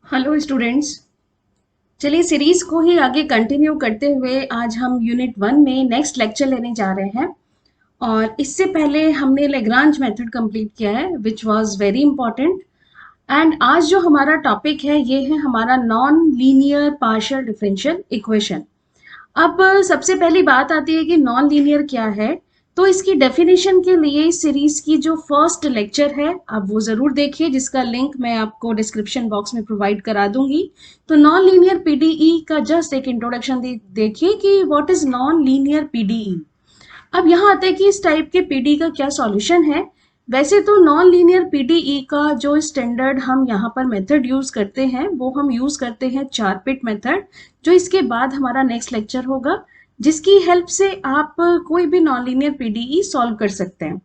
Hello students. चलिए series को ही आगे कंटिन्यू करते हुए आज हम यूनिट 1 में नेक्स्ट लेक्चर लेने जा रहे हैं। और इससे पहले हमने लेग्रांज मेथड कंप्लीट किया है which was very important. And आज जो हमारा टॉपिक है ये है हमारा non linear partial differential equation. अब सबसे पहली बात आती है कि नॉन लीनियर क्या है। तो इसकी डेफिनेशन के लिए इस सीरीज की जो फर्स्ट लेक्चर है आप वो जरूर देखिए, जिसका लिंक मैं आपको डिस्क्रिप्शन बॉक्स में प्रोवाइड करा दूंगी। तो नॉन लीनियर पीडीई का जस्ट एक इंट्रोडक्शन देखिए कि what is non linear PDE. अब यहाँ आता है कि इस टाइप के पीडी का क्या सॉल्यूशन है। वैसे तो नॉन लीनियर पीडीई का जो स्टैंडर्ड हम यहाँ पर मेथड यूज करते हैं वो हम यूज करते हैं चारपिट मेथड, जो इसके बाद हमारा नेक्स्ट लेक्चर होगा, जिसकी हेल्प से आप कोई भी नॉन लीनियर पीडीई सॉल्व कर सकते हैं।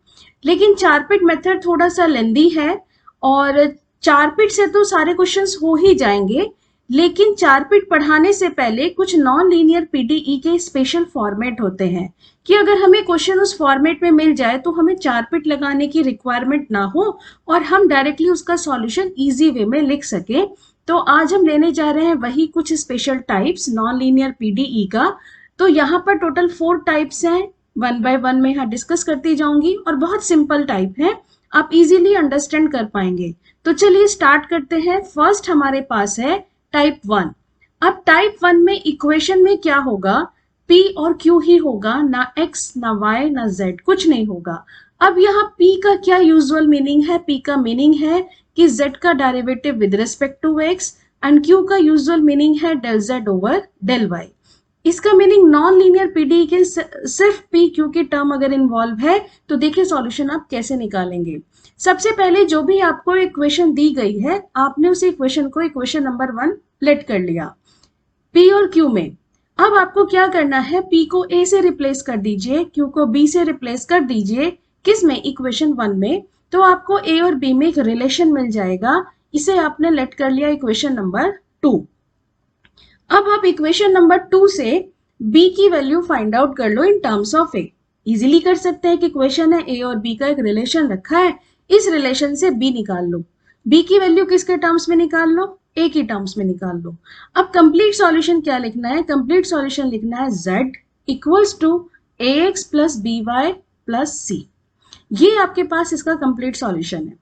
लेकिन चारपिट मेथड थोड़ा सा लेंदी है और चारपिट से तो सारे क्वेश्चंस हो ही जाएंगे, लेकिन चारपिट पढ़ाने से पहले कुछ नॉन लीनियर पीडीई के स्पेशल फॉर्मेट होते हैं कि अगर हमें क्वेश्चन उस फॉर्मेट में मिल जाए तो हमें चारपिट लगाने की रिक्वायरमेंट ना हो और हम डायरेक्टली उसका सॉल्यूशन इजी वे में लिख सके। तो आज हम लेने जा रहे हैं वही कुछ special types non linear PDE का। तो यहाँ पर टोटल 4 टाइप्स हैं, 1 बाय 1 में यहाँ डिस्कस करती जाऊंगी और बहुत सिंपल टाइप है, आप इजीली अंडरस्टैंड कर पाएंगे। तो चलिए स्टार्ट करते हैं। फर्स्ट हमारे पास है टाइप 1। अब टाइप 1 में इक्वेशन में क्या होगा, P और Q ही होगा, ना X ना Y ना Z, कुछ नहीं होगा। अब यहाँ P का क्या यूजुअल मीनिंग है, P का मीनिंग है कि Z का derivative with respect to X and Q का यूजुअल मीनिंग है del Z over del Y। इसका मीनिंग नॉन लीनियर पीडी के सिर्फ पी क्यू की टर्म अगर इन्वॉल्व है तो देखिए सॉल्यूशन आप कैसे निकालेंगे। सबसे पहले जो भी आपको इक्वेशन दी गई है आपने उस इक्वेशन को इक्वेशन नंबर 1 लेट कर लिया पी और क्यू में। अब आपको क्या करना है, पी को ए से रिप्लेस कर दीजिए, क्यू को बी से रिप्लेस कर दीजिए। किस में, इक्वेशन 1 में। तो आपको ए और बी में एक रिलेशन मिल जाएगा, इसे आपने लेट कर लिया इक्वेशन नंबर 2। अब आप इक्वेशन नंबर 2 से b की वैल्यू फाइंड आउट कर लो in terms of a। Easily कर सकते हैं कि इक्वेशन है a और b का एक रिलेशन रखा है, इस रिलेशन से b निकाल लो। b की वैल्यू किसके टर्म्स में निकाल लो, a की टर्म्स में निकाल लो। अब कंप्लीट सॉल्यूशन क्या लिखना है, कंप्लीट सॉल्यूशन लिखना है z equals to ax plus by plus c। ये आपके पास इसका कंप्लीट सॉल्यूशन है।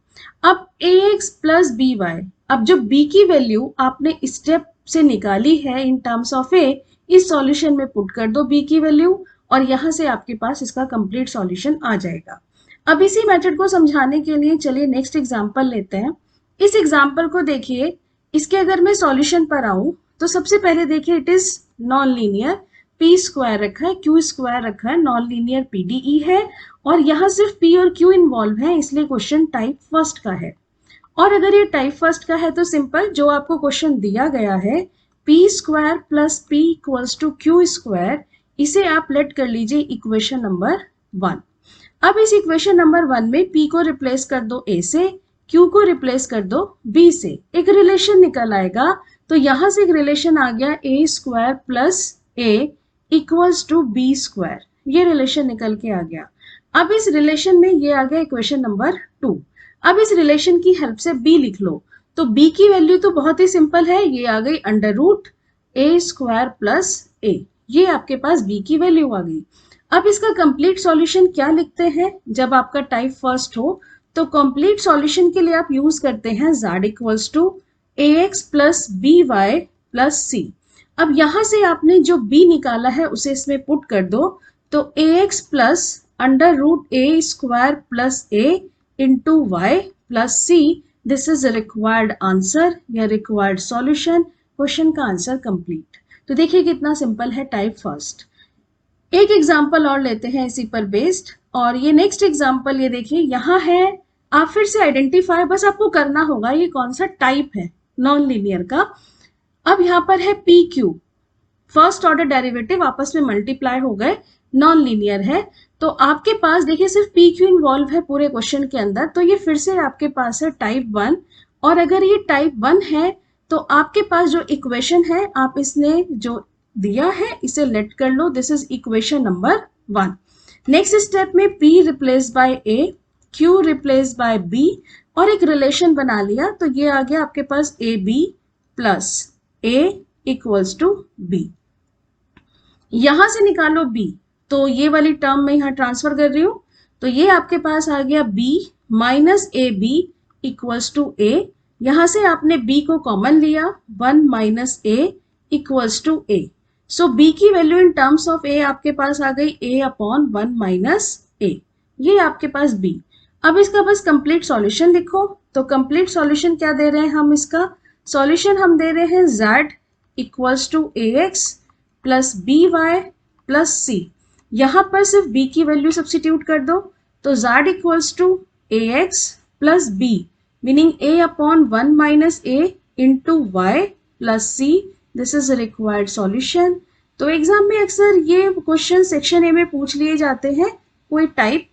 अब ax प्लस by, अब जो b की वैल्यू आपने स्टेप से निकाली है इन टर्म्स ऑफ a, इस सॉल्यूशन में पुट कर दो b की वैल्यू और यहां से आपके पास इसका कंप्लीट सॉल्यूशन आ जाएगा। अब इसी मेथड को समझाने के लिए चलिए नेक्स्ट एग्जांपल लेते हैं। इस एग्जांपल को देखिए, इसके अगर मैं सॉल्यूशन पर आऊं तो सबसे पहले देखिए it is non linear, p square रखा है, q स्क्वायर रखा है, नॉन लीनियर पीडीई है और यहाँ सिर्फ p और q इन्वॉल्व है, इसलिए क्वेश्चन टाइप फर्स्ट का है। और अगर ये टाइप फर्स्ट का है तो सिंपल जो आपको क्वेश्चन दिया गया है p square plus p equals to q square, इसे आप लेट कर लीजिए इक्वेशन नंबर 1। अब इस इक्वेशन नंबर 1 में p को रिप्लेस कर दो a से, q को रिप्लेस कर दो b से, एक रिलेशन निकल आएगा। तो यहां से एक रिलेशन आ गया a square plus a equals to b square, ये रिलेशन निकल के आ गया। अब इस रिलेशन में ये आ गया इक्वेशन नंबर 2। अब इस रिलेशन की हेल्प से b लिख लो, तो b की वैल्यू तो बहुत ही सिंपल है, ये आ गई under root a square plus a, ये आपके पास b की वैल्यू आ गई। अब इसका कंप्लीट सॉल्यूशन क्या लिखते हैं, जब आपका टाइप फर्स्ट हो तो कंप्लीट सॉल्यूशन के लिए आप यूज करते हैं z equals to ax plus by plus c। अब यहां से आपने जो b निकाला है उसे इसमें पुट कर दो, तो ax plus under root a square plus a into y plus c, this is a required answer या required solution, क्वेश्चन का आंसर कंप्लीट। तो देखिए कितना सिंपल है टाइप फर्स्ट। एक एग्जांपल और लेते हैं इसी पर बेस्ड, और ये नेक्स्ट एग्जांपल ये देखिए यहाँ है, आप फिर से आइडेंटिफाई बस आपको करना होगा ये कौन सा टाइप है नॉन लीनियर का। अब यहाँ पर है P Q, first order derivative आपस में मल्टीप्लाई हो गए, नॉन लीनियर है। तो आपके पास देखिए सिर्फ पी क्यू इन्वॉल्व है पूरे क्वेश्चन के अंदर, तो ये फिर से आपके पास है टाइप 1। और अगर ये टाइप 1 है तो आपके पास जो इक्वेशन है आप इसने जो दिया है इसे लेट कर लो, this is equation number 1। Next step में p replace by a, q replace by b और एक रिलेशन बना लिया, तो ये आ गया आपके पास ab plus a equals to b। यहां से निकालो b, तो ये वाली टर्म मैं यहां ट्रांसफर कर रही हूं, तो ये आपके पास आ गया b minus a b equals to a। यहां से आपने b को कॉमन लिया, 1 minus a equals to a। So b की value in terms of a आपके पास आ गई a अपॉन 1 माइनस a, ये आपके पास b। अब इसका बस कंप्लीट सॉल्यूशन लिखो, तो कंप्लीट सॉल्यूशन क्या दे रहे हैं हम, इसका सॉल्यूशन हम दे रहे हैं z equals to ax plus B Y plus C. यहां पर सिर्फ b की वैल्यू सब्सटीट्यूट कर दो, तो z equals to ax plus b meaning a upon 1 minus a into y plus c. This is required solution. तो exam में अक्सर ये क्वेश्चन सेक्शन ए में पूछ लिए जाते हैं, कोई टाइप,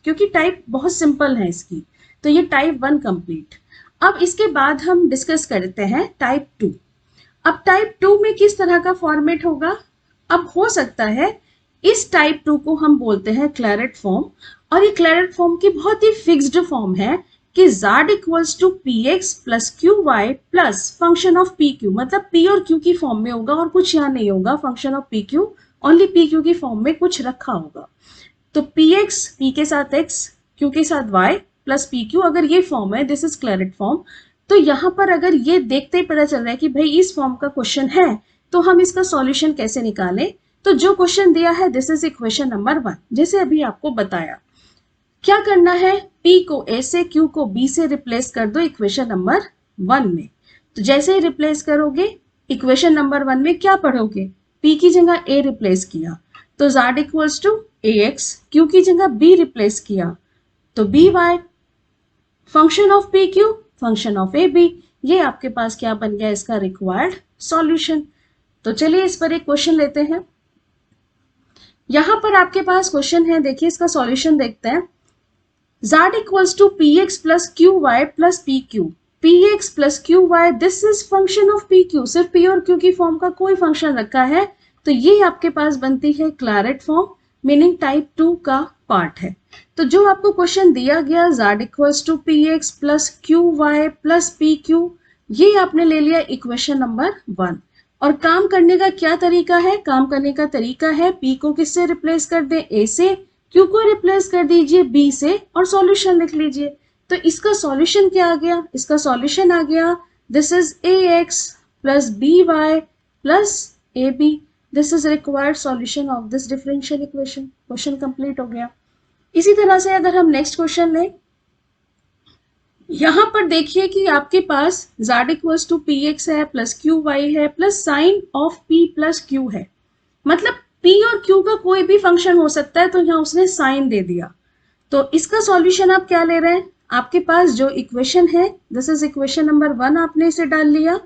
क्योंकि टाइप बहुत सिंपल है इसकी, तो ये टाइप 1 कंप्लीट। अब इसके बाद हम डिस्कस करते हैं टाइप 2। अब टाइप 2 में किस तरह का फॉर्मेट होगा, अब हो सकता है इस टाइप 2 को हम बोलते हैं क्लैरेट फॉर्म, और ये क्लैरेट फॉर्म की बहुत ही फिक्स्ड फॉर्म है कि z equals to p x plus q y plus function of p q, मतलब p और q की फॉर्म में होगा और कुछ यहाँ नहीं होगा, function of p q, only p q की फॉर्म में कुछ रखा होगा। तो पी एक्स पी के साथ x, q के साथ y प्लस पी क्यू, अगर ये फॉर्म है, दिस इज क्लैरेट फॉर्म। तो यहाँ पर अगर ये देखते ही पता चल रहा है कि भाई इस फॉर्म का क्वेश्चन है, तो हम इसका सॉल्यूशन कैसे निकालें। तो जो क्वेश्चन दिया है दिस इज इक्वेशन नंबर 1, जैसे अभी आपको बताया। क्या करना है, p को a से, q को b से रिप्लेस कर दो इक्वेशन नंबर 1 में। तो जैसे ही रिप्लेस करोगे इक्वेशन नंबर 1 में क्या पढ़ोगे, p की जगह a रिप्लेस किया तो z equals to ax, q की जगह b रिप्लेस किया तो by, function of p q function of a b. ये आपके पास क्या बन गया, इसका रिक्वायर्ड सॉल्यूशन। तो चलिए इस पर एक क्वेश्चन लेते हैं। यहां पर आपके पास क्वेश्चन है, देखिए इसका सॉल्यूशन देखते हैं। z equals to p x plus q y plus p q, p x plus q y this is function of p q, सिर्फ p और q की फॉर्म का कोई फंक्शन रखा है, तो ये आपके पास बनती है क्लैरेट फॉर्म, मीनिंग टाइप 2 का पार्ट है। तो जो आपको क्वेश्चन दिया गया z equals to p x plus q y plus p q, ये आपने ले लिया इक्वेशन नंबर 1। और काम करने का क्या तरीका है, काम करने का तरीका है p को किससे रिप्लेस कर दे, a से, q को रिप्लेस कर दीजिए b से, और सॉल्यूशन लिख लीजिए। तो इसका सॉल्यूशन क्या आ गया, इसका सॉल्यूशन आ गया this is ax plus by plus ab। This is required solution of this differential equation. Question complete हो गया। इसी तरह से अगर हम नेक्स्ट क्वेश्चन लें, यहां पर देखिए कि आपके पास z equals to p x है प्लस क्यू वाई है plus sine of p plus q है, मतलब p और q का कोई भी फंक्शन हो सकता है, तो यहाँ उसने साइन दे दिया। तो इसका सॉल्यूशन आप क्या ले रहे हैं, आपके पास जो इक्वेशन है दिस इज इक्वेशन नंबर 1, आपने इसे डाल लिया।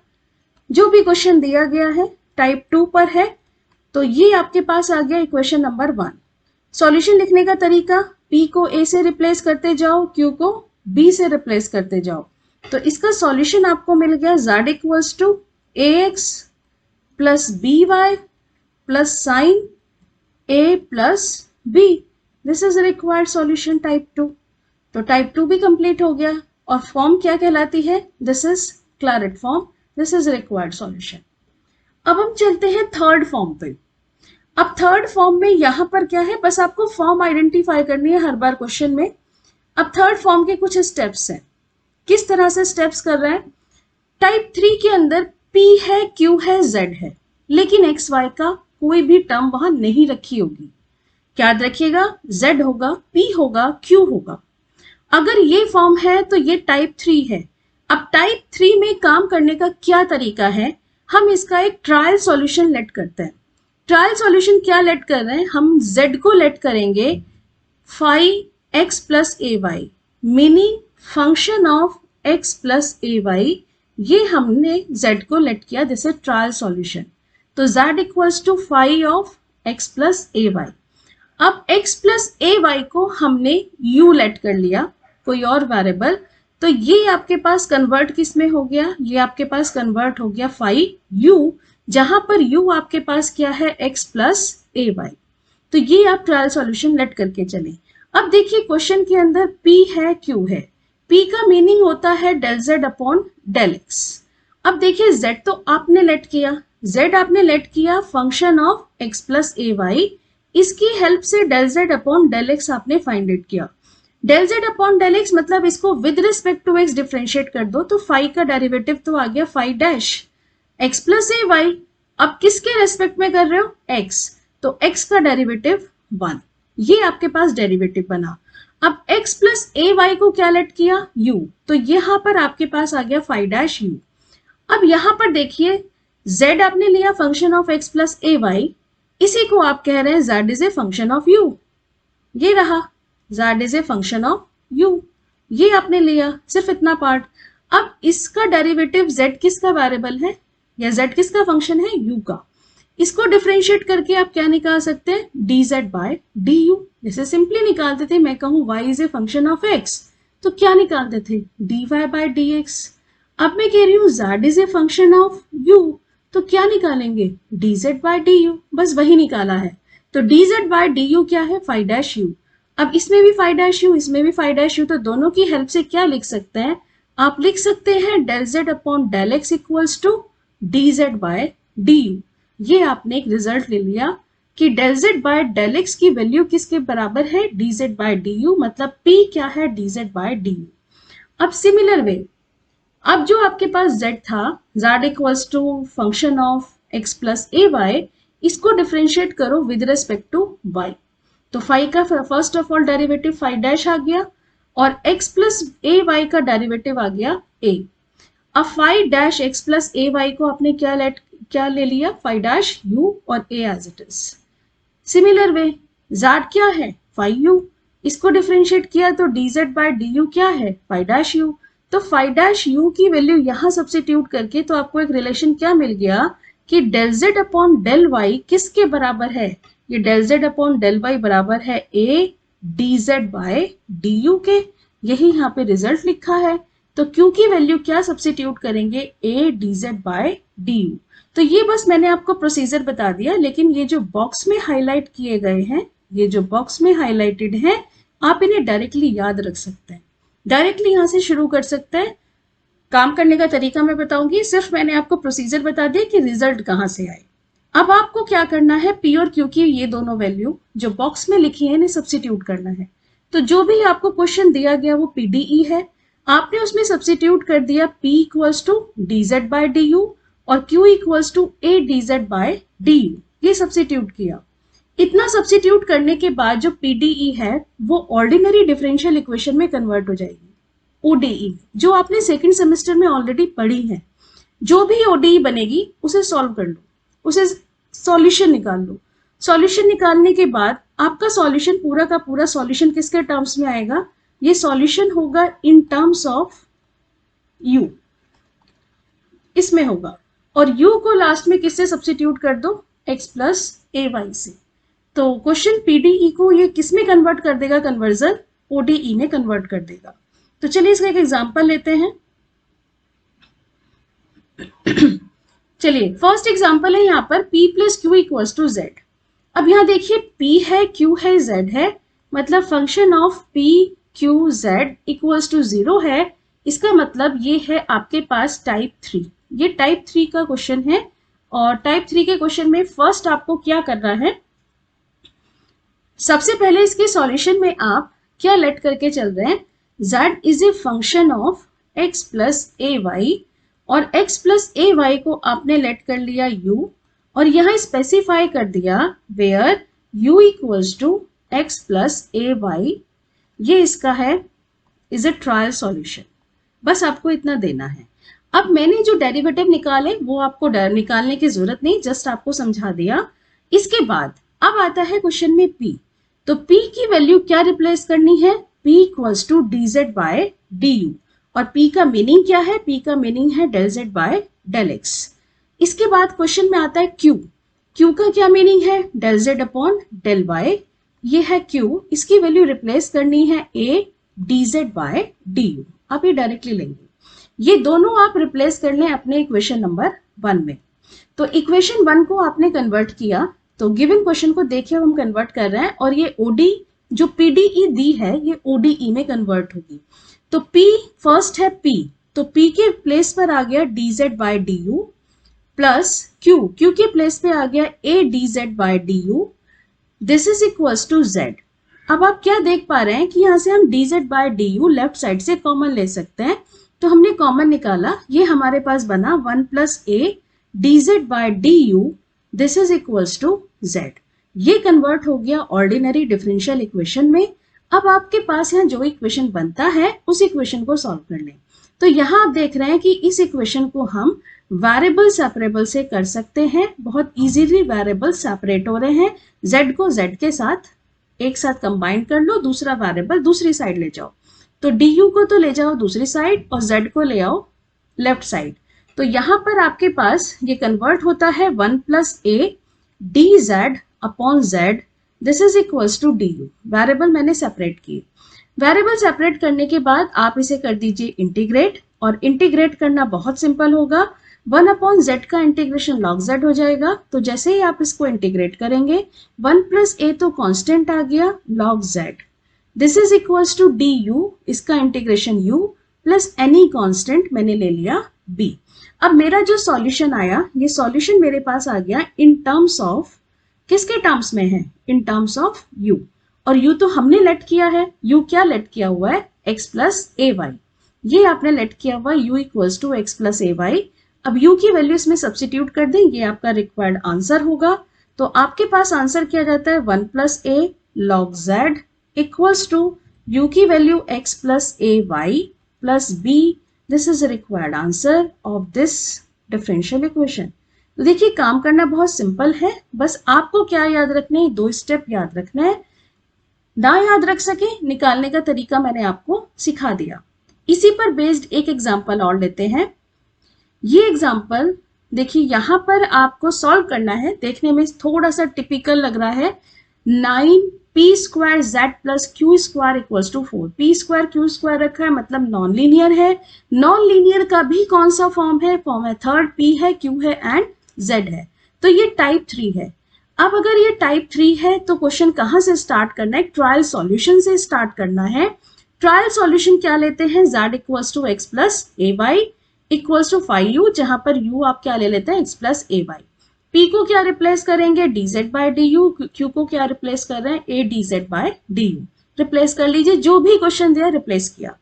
जो भी क्वेश्चन दिया गया है टाइप 2 पर है, तो ये आपके पास आ गया इक्वेशन नंबर 1। सॉल्यूशन लिखने का तरीका, p को a से रिप्लेस करते जाओ, q को b से रिप्लेस करते जाओ। तो इसका सॉल्यूशन आपको मिल गया z equals to ax plus by plus sine a plus b। This is required solution type 2। तो टाइप 2 भी कंप्लीट हो गया, और फॉर्म क्या कहलाती है, this is Claret form, this is required solution. अब हम चलते हैं थर्ड फॉर्म पे। अब थर्ड फॉर्म में यहां पर क्या है, बस आपको फॉर्म आइडेंटिफाई करनी है हर बार क्वेश्चन में। अब थर्ड फॉर्म के कुछ स्टेप्स हैं, किस तरह से स्टेप्स कर रहे हैं। टाइप 3 के अंदर p है, q है, z है, लेकिन x y का कोई भी टर्म वहां नहीं रखी होगी। याद रखिएगा, z होगा, p होगा, q होगा। अगर ये फॉर्म है तो ये टाइप 3 है। अब टाइप 3 में काम करने का क्या तरीका है, हम इसका एक ट्रायल सॉल्यूशन लेट करते हैं। ट्रायल सॉल्यूशन क्या लेट कर रहे हैं, हम z को लेट करेंगे phi x plus A y, meaning function of x plus A y, ये हमने z को लेट किया, दिस इज ट्रायल सॉल्यूशन। तो z equals to phi of x plus A y. अब x प्लस ए Y को हमने u late कर लिया, कोई और वेरिएबल, तो ये आपके पास कन्वर्ट किस में हो गया, ये आपके पास कन्वर्ट हो गया phi u, जहां पर u आपके पास क्या है, x प्लस ए वाई। तो ये आप ट्रायल सॉल्यूशन लेट करके चले। अब देखिए क्वेश्चन के अंदर p है, q है, p का मीनिंग होता है del z upon del x, अब देखिए z तो आपने लेट किया, z आपने लेट किया function of x plus A y, इसकी हेल्प से del z upon del x आपने फाइंड इट किया। Del z upon del x मतलब इसको with respect to x differentiate कर दो तो फाई का डेरिवेटिव तो आ गया फाई डैश x प्लस ए वाई। अब किसके रेस्पेक्ट में कर रहे हो, x, तो x का डेरिवेटिव 1, ये आपके पास डेरिवेटिव बना। अब x प्लस ए वाई को क्या लेट किया, u, तो यहां पर आपके पास आ गया फाई डैश u। अब यहां पर देखिए z आपने लिया function of x plus A y, इसी को आप कह रहे हैं z is a function of u, ये रहा z is a function of u, ये आपने लिया सिर्फ इतना पार्ट। अब इसका डेरिवेटिव z किसका वेरिएबल है या z किसका फंक्शन है, u का, इसको डिफरेंशिएट करके आप क्या निकाल सकते हैं, dz बाय du। जैसे सिंपली निकालते थे, मैं कहूं y is a function of x तो क्या निकालते थे, dy बाय dx। अब मैं कह रही हूँ z is a function of u तो क्या निकालेंगे, dz बाय du, बस वही निकाला है। तो dz बाय du क्या है, फाई डैश u। अब इसमें भी फाई डैश u, इसमें भी फाई डैश u, तो दोनों की हेल्प से क्या लिख सकते हैं, आप लिख सकते हैं del z upon del x equals to dz by du। ये आपने एक रिजल्ट ले लिया कि del z by del x की वैल्यू किसके बराबर है, dz बाय du, मतलब p क्या है, dz बाय du। अब सिमिलर वे, अब जो आपके पास z था, z equals to function of x plus A y, इसको डिफरेंशिएट करो विद रेस्पेक्ट टू y, तो फाई का first of all derivative phi dash आ गया और x प्लस ए वाई का डेरिवेटिव आ गया a। अब फाई डैश x प्लस ए वाई को आपने क्या ले लिया, फाई डैश u और a as it is. Similar way z क्या है, फाई u, इसको डिफरेंशिएट किया तो dz बाय du क्या है, फाई डैश u। तो फाई डैश u की वैल्यू यहां सब्स्टिट्यूट करके तो आपको एक रिलेशन क्या मिल गया कि del z upon del y किसके बराबर है, ये del z upon del y बराबर है a dz बाय du के, यही यहाँ पे रिजल्ट लिखा है। तो q की वैल्यू क्या सब्स्टिट्यूट करेंगे, a dz बाय du। तो ये बस मैंने आपको प्रोसीजर बता दिया, लेकिन ये जो बॉक्स में हाईलाइट किए गए हैं, ये जो बॉक्स में हाईलाइटेड हैं, आप इन्हें डायरेक्टली याद रख सकते हैं, डायरेक्टली यहां से शुरू कर सकते हैं। काम करने का तरीका मैं बताऊंगी, सिर्फ मैंने आपको प्रोसीजर बता दिया कि रिजल्ट कहां से आए। अब आपको क्या करना है, पी और क्यू की ये दोनों वैल्यू जो बॉक्स में लिखी है इन्हें सब्स्टिट्यूट करना है। तो जो भी आपको क्वेश्चन दिया गया वो पीडीई है, आपने उसमें सब्स्टिट्यूट कर दिया p equals to dz by du और q equals to a dz by du, ये सब्स्टिट्यूट किया। इतना सब्स्टिट्यूट करने के बाद जो पीडीई है वो ऑर्डिनरी डिफरेंशियल इक्वेशन में कन्वर्ट हो जाएगी, ओडीई, जो आपने सेकंड सेमेस्टर में ऑलरेडी पढ़ी है। जो भी ओडीई बनेगी उसे सॉल्व कर लो, उसे सॉल्यूशन निकाल लो। सॉल्यूशन निकालने के बाद आपका सॉल्यूशन पूरा का पूरा सॉल्यूशन किसके टर्म्स में आएगा, ये सॉल्यूशन होगा इन टर्म्स ऑफ u, इसमें होगा, और u को लास्ट में किससे सब्स्टिट्यूट कर दो, x प्लस ए वाई से। तो क्वेश्चन पीडीई को ये किस में कन्वर्ट कर देगा, कन्वर्जन ओडीई में कन्वर्ट कर देगा। तो चलिए इसका एक एग्जांपल लेते हैं। चलिए फर्स्ट एग्जांपल है यहाँ पर p plus q equals to z। अब यहाँ देखिए p है, q है, z है, मतलब function of p q z equals to 0 है। इसका मतलब ये है आपके पास टाइप 3, ये टाइप 3 का क्वेश्चन है। और टाइप 3 के क्वेश्चन में फर्स्ट आपको क्या करना है, सबसे पहले इसके सॉल्यूशन में आप क्या लेट करके चल रहे हैं, z is a function of x plus A y, और x प्लस ए वाई को आपने लेट कर लिया u, और यहाँ स्पेसिफाई कर दिया where u equals to x plus A y, ये इसका है इज ए ट्रायल सॉल्यूशन। बस आपको इतना देना है। अब मैंने जो डेरिवेटिव निकाले वो आपको निकालने की जरूरत नहीं, जस्ट आपको समझा दिया। इसके बाद अब आता है क्वेश्चन में p, तो p की वैल्यू क्या रिप्लेस करनी है, p equals to dz by du, और p का मीनिंग क्या है, p का मीनिंग है del z by del x। इसके बाद क्वेश्चन में आता है q, q का क्या मीनिंग है, del z upon del y, ये है q, इसकी वैल्यू रिप्लेस करनी है a dz बाय du, आप ये डायरेक्टली लेंगे। ये दोनों आप रिप्लेस कर लें अपने इक्वेशन नंबर 1 में। तो इक्वेशन 1 को आपने कन्वर्ट किया, तो गिवन क्वेश्चन को देखिए हम कन्वर्ट कर रहे हैं, और ये ओडी जो पीडीई दी है ये ओडीई में कन्वर्ट होगी। तो p फर्स्ट है p, तो p के प्लेस पर आ गया dz by du plus q के प्लेस पे आ गया a dz by du, this is equals to z। अब आप क्या देख पा रहे हैं कि यहां से हम dz by du left side से कॉमन ले सकते हैं, तो हमने कॉमन निकाला, ये हमारे पास बना 1 plus a dz by du, this is equals to z। ये कन्वर्ट हो गया ऑर्डिनरी डिफरेंशियल इक्वेशन में। अब आपके पास यहाँ जो इक्वेशन बनता है उस इक्वेशन को सॉल्व कर लें। तो यहाँ आप देख रहे हैं कि इस इक्वेशन को हम वेरिएबल सेपरेबल से कर सकते हैं, बहुत इजीली वेरिएबल सेपरेट हो रहे हैं। z को z के साथ एक साथ कंबाइन कर लो, दूसरा वेरिएबल दूसरी साइड ले जाओ, तो du को तो ले जाओ दूसरी साइड और z को ले आओ लेफ्ट साइड। तो यहाँ पर आपके पास ये कन्वर्ट होता है 1 plus a dz upon z, this is equals to du। Variable मैंने सेपरेट की। वेरिएबल सेपरेट करने के बाद आप इसे कर दीजिए इंटीग्रेट, और इंटीग्रेट करना बहुत सिंपल होगा, 1 अपॉन z का इंटीग्रेशन log z हो जाएगा। तो जैसे ही आप इसको इंटीग्रेट करेंगे 1 प्लस a तो कांस्टेंट आ गया log z, this is equals to du, इसका integration u plus any constant मैंने ले लिया b। अब मेरा जो सॉल्यूशन आया, ये सॉल्यूशन मेरे पास आ गया इन टर्म्स ऑफ, किसके टर्म्स में है, इन टर्म्स ऑफ u, और u तो हमने लेट किया है, u क्या लेट किया हुआ है, x प्लस ए वाई, ये आपने लेट किया हुआ u equals to x plus A y. अब u की वैल्यू इसमें सब्सटीट्यूट कर दें, ये आपका रिक्वायर्ड आंसर होगा। तो आपके पास आंसर किया जाता है 1 plus a log z equals to u की value x plus A y plus b, this is required answer of this differential equation. तो देखिए काम करना बहुत सिंपल है, बस आपको क्या याद रखना है, 2 स्टेप याद रखना है। ना याद रख सके निकालने का तरीका मैंने आपको सिखा दिया। इसी पर बेस्ड एक एग्जांपल और लेते हैं। ये एग्जांपल देखिए यहाँ पर आपको सॉल्व करना है, देखने में थोड़ा सा टिपिकल लग रहा है। 9p square z plus q square equals to 4, p square q square रखा है मतलब नॉन लीनियर है। नॉन लीनियर का भी कौन सा फॉर्म है, फॉर्म है थर्ड, p है, q है एंड z है, तो ये टाइप 3 है। अब अगर ये टाइप 3 है तो क्वेश्चन कहाँ से स्टार्ट करना है, ट्रायल सॉल्यूशन से स्टार्ट करना है। ट्रायल सॉल्यूशन क्या लेते हैं, z equals to x plus A y equals to 5u, जहां पर u आप क्या ले लेते हैं, x प्लस ए वाई। p को क्या रिप्लेस करेंगे, dz बाय du, q को क्या रिप्लेस कर रहे हैं, a dz by du। Replace कर लीजिए, जो भी क्वेश्चन दिया रिप्लेस किया,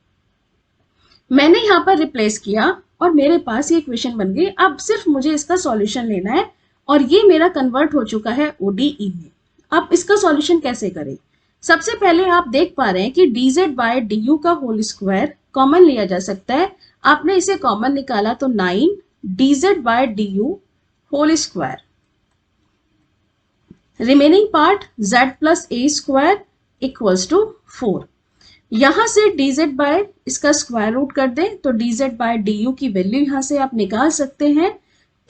मैंने यहाँ पर रिप्लेस किया और मेरे पास ये इक्वेशन बन गई। अब सिर्फ मुझे इसका सॉल्यूशन लेना है और ये मेरा कन्वर्ट हो चुका है ODE में। अब इसका सॉल्यूशन कैसे करें, सबसे पहले आप देख पा रहे हैं कि dz बाय du का होल स्क्वायर कॉमन लिया जा सकता है। आपने इसे कॉमन निकाला तो 9 dz by du whole square, remaining part z plus a square equals to 4। यहां से dz बाय इसका स्क्वायर रूट कर दें तो dz बाय du की वैल्यू यहां से आप निकाल सकते हैं।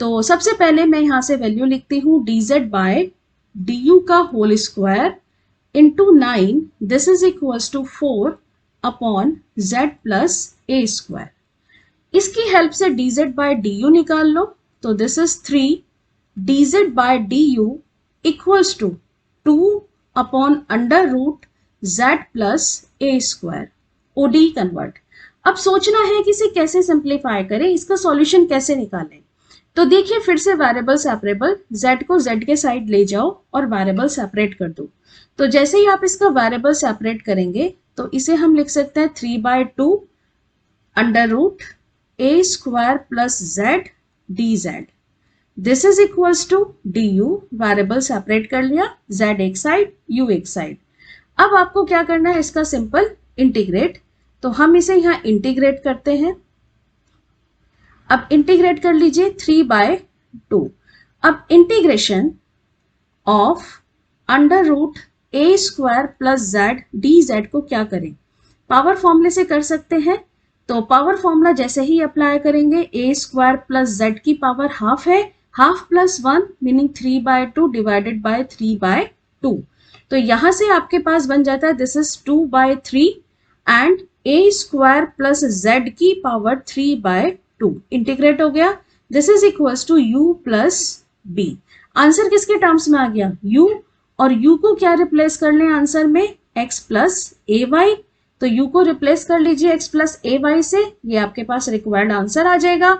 तो सबसे पहले मैं यहां से वैल्यू लिखती हूं dz बाय du का whole square into 9, this is equals to 4 upon z plus a square. इसकी हेल्प से dz बाय du निकाल लो, तो this is 3 dz by du equals to 2 upon under root z plus a square, ODE convert. अब सोचना है कि इसे कैसे सिंप्लीफाई करें, इसका सॉल्यूशन कैसे निकालें। तो देखिए फिर से वेरिएबल सेपरेबल, z को z के साइड ले जाओ और वेरिएबल सेपरेट कर दो। तो जैसे ही आप इसका वेरिएबल सेपरेट करेंगे तो इसे हम लिख सकते हैं 3/2 under root a square plus z dz, this is equals to du। Variable separate कर लिया, z एक साइड u एक साइड। अब आपको क्या करना है, इसका सिंपल इंटीग्रेट, तो हम इसे यहां इंटीग्रेट करते हैं। अब इंटीग्रेट कर लीजिए 3/2। अब integration of under root a square plus z dz को क्या करें, पावर फॉर्मूले से कर सकते हैं। तो पावर फॉर्मूला जैसे ही अप्लाई करेंगे, ए स्क्वायर प्लस z की पावर हाफ है, half plus 1 meaning 3/2 divided by 3/2। तो यहां से आपके पास बन जाता है this is 2/3 and a square plus z की पावर 3/2 इंटीग्रेट हो गया, this is equals to u plus b। Answer किसके टर्म्स में आ गया, u, और u को क्या रिप्लेस कर लें आंसर में, x प्लस ए वाई। तो u को रिप्लेस कर लीजिए x प्लस ए वाई से, ये आपके पास रिक्वायर्ड आंसर आ जाएगा।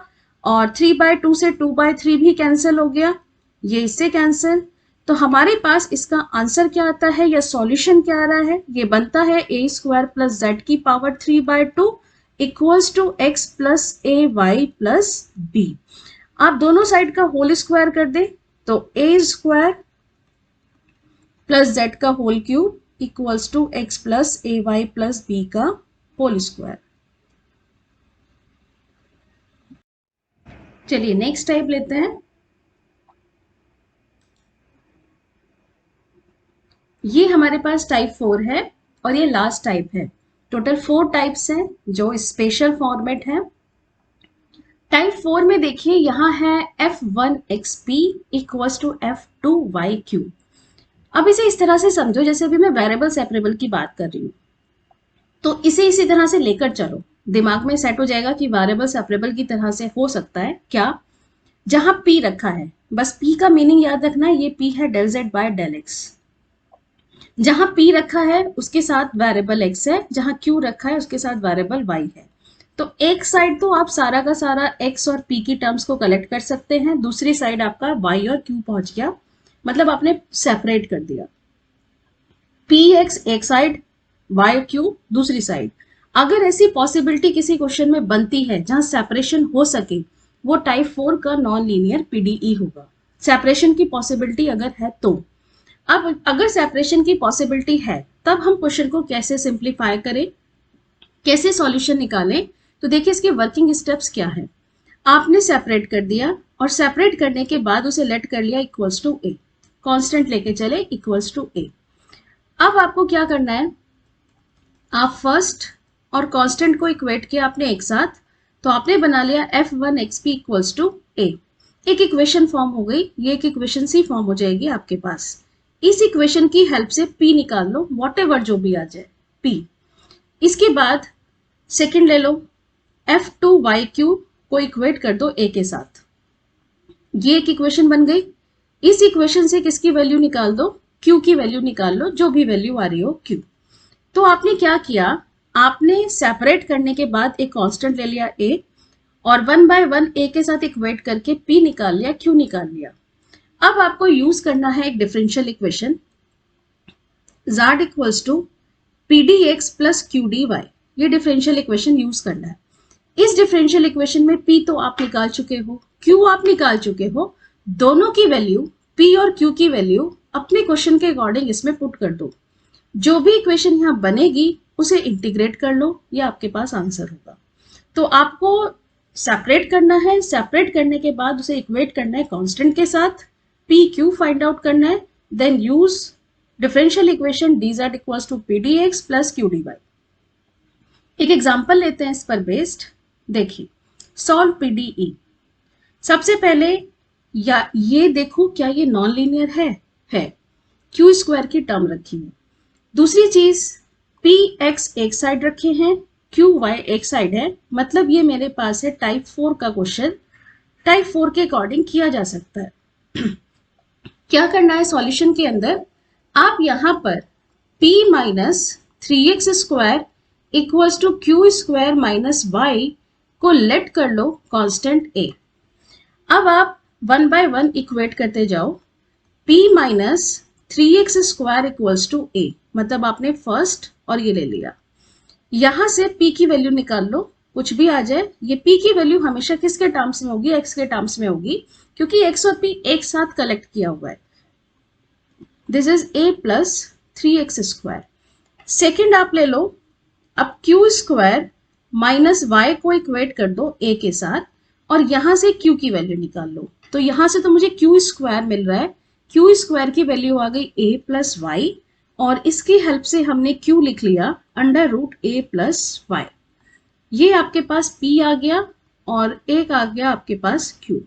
और 3/2 से 2/3 भी कैंसिल हो गया, ये इससे कैंसिल। तो हमारे पास इसका आंसर क्या आता है या सॉल्यूशन क्या आ रहा है, ये बनता है a स्क्वायर प्लस जेड की power 3/2 equals to x plus A y plus b. आप दोनों साइड का होल स्क्वायर कर दे तो a स्क्वायर प्लस जेड का whole cube equals to x plus A y plus b का होल स्क्वायर। चलिए नेक्स्ट टाइप लेते हैं। ये हमारे पास टाइप 4 है और ये लास्ट टाइप है। टोटल 4 टाइप्स हैं जो स्पेशल फॉर्मेट है। टाइप 4 में देखिए यहाँ है f1xp इक्वल्स टू f2yq। अब इसे इस तरह से समझो जैसे अभी मैं वेरिएबल सेपरेबल की बात कर रही हूँ, तो इसे इसी तरह से लेकर चलो, दिमाग में सेट हो जाएगा कि वेरिएबल सेपरेबल की तरह से हो सकता है क्या। जहां p रखा है, बस p का मीनिंग याद रखना है, ये p है del z by del x। जहां p रखा है उसके साथ वेरिएबल x है, जहां q रखा है उसके साथ वेरिएबल y है। तो एक साइड तो आप सारा का सारा x और p की टर्म्स को कलेक्ट कर सकते हैं, दूसरी साइड आपका y और q पहुंच गया, मतलब आपने सेपरेट कर दिया। px एक साइड, y q दूसरी साइड। अगर ऐसी पॉसिबिलिटी किसी क्वेश्चन में बनती है जहां सेपरेशन हो सके, वो टाइप 4 का नॉन लीनियर पीडीई होगा। सेपरेशन की पॉसिबिलिटी अगर है तो। अब अगर सेपरेशन की पॉसिबिलिटी है तब हम क्वेश्चन को कैसे सिंप्लीफाई करें, कैसे सॉल्यूशन निकालें। तो देखिए इसके वर्किंग स्टेप्स क्या है। आपने सेपरेट कर दिया और सेपरेट करने के बाद उसे लेट कर लिया इक्वल्स टू ए, कांस्टेंट लेके चले इक्वल्स टू ए। अब आपको क्या करना है, आप फर्स्ट और कांस्टेंट को इक्वेट किया आपने एक साथ, तो आपने बना लिया f1xp इक्वल्स टू ए। एक इक्वेशन फॉर्म हो गई, ये एक इक्वेशन सी फॉर्म हो जाएगी आपके पास। इस इक्वेशन की हेल्प से p निकाल लो, व्हाटएवर जो भी आ जाए p। इसके बाद सेकंड ले लो, f2yq को इक्वेट कर दो a के साथ, ये एक इक्वेशन बन गई। इस इक्वेशन से किसकी वैल्यू निकाल दो, q की वैल्यू निकाल लो, जो भी वैल्यू आ रही हो q। तो आपने क्या किया, आपने सेपरेट करने के बाद एक कांस्टेंट ले लिया a और 1 बाय 1 a के साथ इक्वेट करके p निकाल लिया, q निकाल लिया। अब आपको यूज करना है एक differential equation z equals to pdx plus qdy। ये डिफरेंशियल इक्वेशन यूज करना है। इस डिफरेंशियल इक्वेशन में p तो आप निकाल चुके हो, q आप निकाल चुके हो, दोनों की वैल्यू p और q की वैल्यू अपने क्वेश्चन के अकॉर्डिंग इसमें पुट कर दो। जो भी इक्वेशन यहाँ बनेगी उसे इंटीग्रेट कर लो, ये आपके पास आंसर होगा। तो आपको सेपरेट करना है, सेपरेट करने के बाद उसे इक्वेट करना है कांस्टेंट के साथ, p q फाइंड आउट करना है, then use differential equation dz equals to pdx plus qdy। एक एग्जांपल लेते हैं इस पर बेस्ड। देखिए सॉल्व pde। सबसे पहले या ये देखो क्या ये नॉन लीनियर है, q स्क्वायर की टर्म रखी है। दूसरी चीज px एक साइड रखे हैं, qy एक साइड है, मतलब ये मेरे पास है टाइप 4 का क्वेश्चन, टाइप 4 के अकॉर्डिंग किया जा सकता है। क्या करना है सॉल्यूशन के अंदर, आप यहां पर p minus 3x square equals to q square minus y को लेट कर लो कांस्टेंट a। अब आप 1 बाय 1 इक्वेट करते जाओ, p minus 3x square equals to a, मतलब आपने फर्स्ट और ये ले लिया। यहां से p की वैल्यू निकाल लो, कुछ भी आ जाए, ये p की वैल्यू हमेशा किसके टर्म्स में होगी, x के टर्म्स में होगी, क्योंकि x और p एक साथ कलेक्ट किया हुआ है। This is a plus 3x square. Second आप ले लो, अब q स्क्वायर माइनस वाई को इक्वेट कर दो a के साथ और यहां से q की वैल्यू निकाल लो। तो यहां से तो मुझे q स्क्वायर मिल रहा है, q स्क्वायर की वैल्यू आ गई a प्लस वाई और इसकी हेल्प से हमने q लिख लिया under root a plus y. ये आपके पास p आ गया और एक आ गया आपके पास q।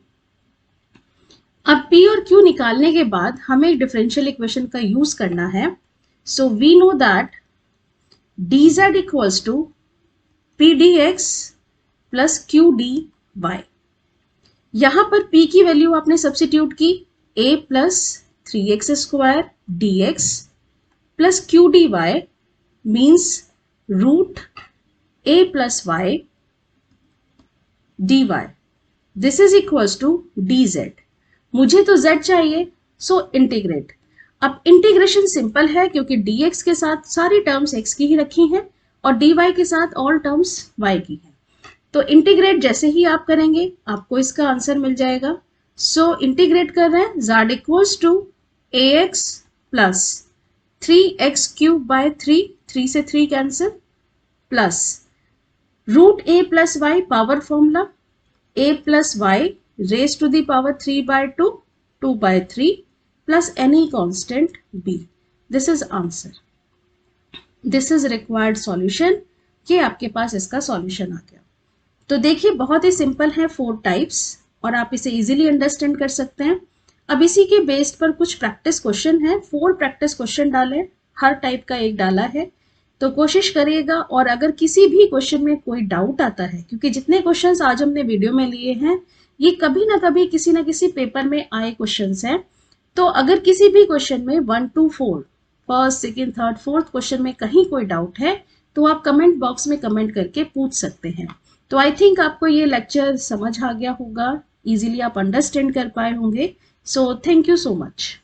अब p और q निकालने के बाद हमें एक डिफरेंशियल इक्वेशन का यूज करना है। So we know that dz equals to pdx plus qdy। यहां पर p की वैल्यू आपने सब्स्टिट्यूट की a plus 3x square dx plus qdy means root a plus y dy, this is equals to dz। मुझे तो z चाहिए, so integrate. अब integration simple है क्योंकि dx के साथ सारी टर्म्स x की ही रखी हैं और dy के साथ ऑल टर्म्स y की हैं। तो इंटीग्रेट जैसे ही आप करेंगे आपको इसका आंसर मिल जाएगा। सो इंटीग्रेट कर रहे हैं, z equals to ax plus 3x cube by 3 से 3 cancel, plus root a plus y power formula a plus y raise to the power 3/2 2/3 plus any constant b। This is answer, this is required solution. ये आपके पास इसका solution आ गया। तो देखिए बहुत ही simple है, 4 types और आप इसे इजीली अंडरस्टैंड कर सकते हैं। अब इसी के बेस्ड पर कुछ प्रैक्टिस क्वेश्चन है, 4 प्रैक्टिस क्वेश्चन डाले, हर टाइप का एक डाला है। तो कोशिश करिएगा और अगर किसी भी क्वेश्चन में कोई डाउट आता है, क्योंकि जितने क्वेश्चंस आज हमने वीडियो में लिए हैं ये कभी ना कभी किसी ना किसी पेपर में आए क्वेश्चंस हैं। तो अगर किसी भी क्वेश्चन में 1 to 4 first second third fourth question में कहीं कोई डाउट है तो आप कमेंट बॉक्स में कमेंट करके पूछ सकते हैं। तो आई थिंक आपको ये लेक्चर समझ आ गया होगा, इजीली आप अंडरस्टैंड कर पाए होंगे। So thank you so much.